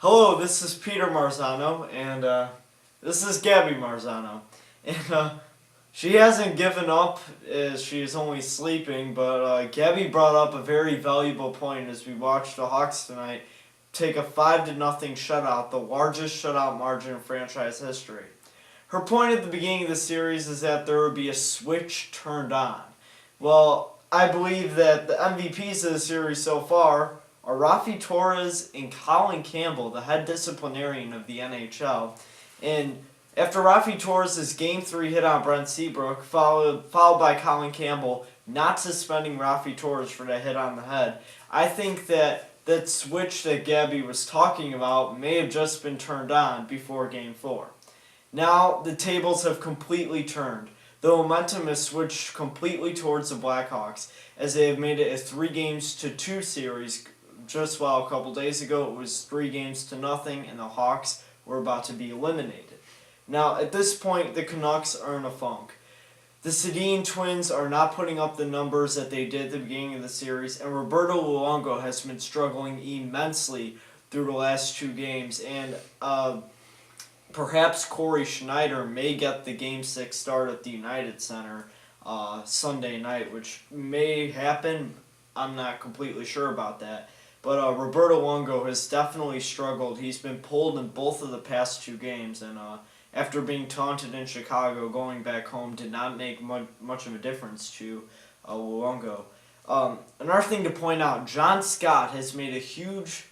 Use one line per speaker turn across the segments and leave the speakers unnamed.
Hello, this is Peter Marzano, and this is Gabby Marzano. And she hasn't given up as she is only sleeping, but Gabby brought up a very valuable point as we watched the Hawks tonight take a 5-0 shutout, the largest shutout margin in franchise history. Her point at the beginning of the series is that there would be a switch turned on. Well, I believe that the MVPs of the series so far are Rafi Torres and Colin Campbell, the head disciplinarian of the NHL. And after Rafi Torres' Game 3 hit on Brent Seabrook, followed by Colin Campbell not suspending Rafi Torres for that hit on the head, I think that switch that Gabby was talking about may have just been turned on before Game 4. Now the tables have completely turned. The momentum has switched completely towards the Blackhawks as they have made it a 3-2 series. Just while a couple days ago it was 3-0 and the Hawks were about to be eliminated. Now at this point the Canucks are in a funk. The Sedin twins are not putting up the numbers that they did at the beginning of the series, and Roberto Luongo has been struggling immensely through the last 2 games, and perhaps Corey Schneider may get the Game 6 start at the United Center Sunday night, which may happen. I'm not completely sure about that. But Roberto Luongo has definitely struggled. He's been pulled in both of the past 2 games, and after being taunted in Chicago, going back home did not make much of a difference to Luongo. Another thing to point out, John Scott has made a huge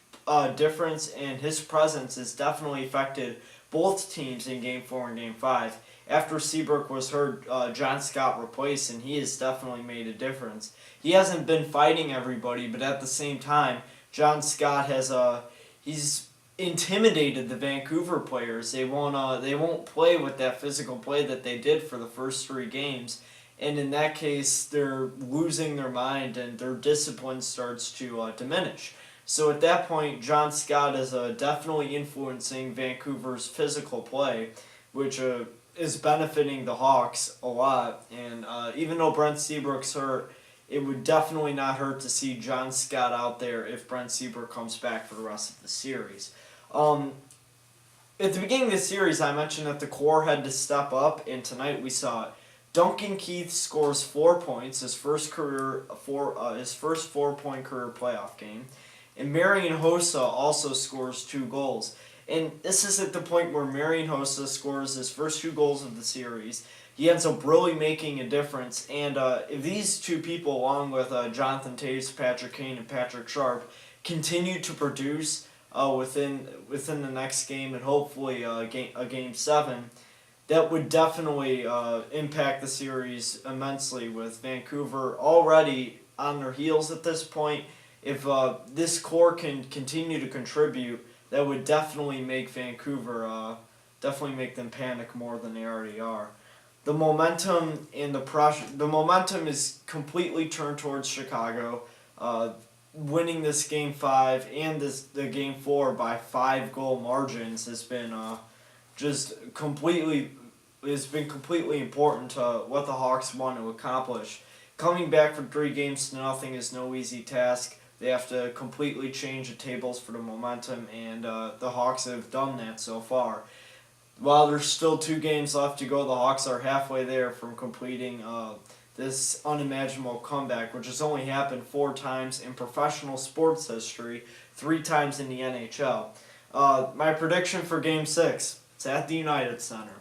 difference, and his presence has definitely affected both teams in Game 4 and Game 5. After Seabrook was hurt, John Scott replaced, and he has definitely made a difference. He hasn't been fighting everybody, but at the same time, John Scott has he's intimidated the Vancouver players. They won't play with that physical play that they did for the first 3 games, and in that case, they're losing their mind and their discipline starts to diminish. So at that point, John Scott is definitely influencing Vancouver's physical play, which is benefiting the Hawks a lot. And even though Brent Seabrook's hurt, it would definitely not hurt to see John Scott out there if Brent Seabrook comes back for the rest of the series. At the beginning of the series, I mentioned that the core had to step up, and tonight we saw it. Duncan Keith scores 4 points, his first 4-point career playoff game, and Marian Hossa also scores 2 goals. And this is at the point where Marian Hossa scores his first 2 goals of the series. He ends up really making a difference, and if these 2 people, along with Jonathan Toews, Patrick Kane, and Patrick Sharp, continue to produce within the next game and hopefully a game 7, that would definitely impact the series immensely, with Vancouver already on their heels at this point. If this core can continue to contribute, that would definitely make Vancouver, definitely make them panic more than they already are. The momentum and the momentum is completely turned towards Chicago. Winning this Game 5 and the Game 4 by 5-goal margins has been completely important to what the Hawks want to accomplish. Coming back from 3-0 is no easy task. They have to completely change the tables for the momentum, and the Hawks have done that so far. While there's still 2 games left to go, the Hawks are halfway there from completing this unimaginable comeback, which has only happened 4 times in professional sports history, 3 times in the NHL. My prediction for Game 6, it's at the United Center.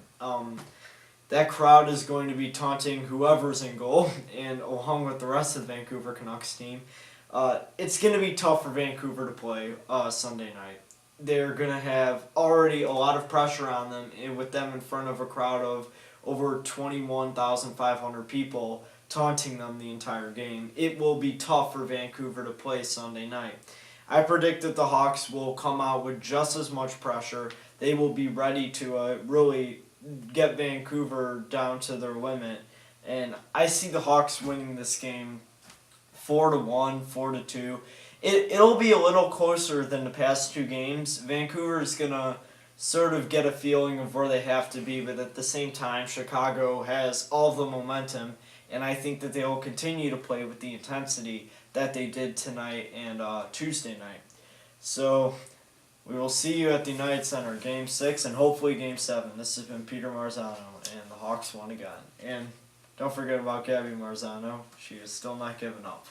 That crowd is going to be taunting whoever's in goal, and along with the rest of the Vancouver Canucks team. It's going to be tough for Vancouver to play Sunday night. They're going to have already a lot of pressure on them, and with them in front of a crowd of over 21,500 people taunting them the entire game. It will be tough for Vancouver to play Sunday night. I predict that the Hawks will come out with just as much pressure. They will be ready to really get Vancouver down to their limit, and I see the Hawks winning this game 4-1, 4-2. It'll be a little closer than the past 2 games. Vancouver is going to sort of get a feeling of where they have to be, but at the same time, Chicago has all the momentum, and I think that they will continue to play with the intensity that they did tonight and Tuesday night. So we will will see you at the United Center, Game 6 and hopefully Game 7. This has been Peter Marzano, and the Hawks won again. And don't forget about Gabby Marzano. She is still not giving up.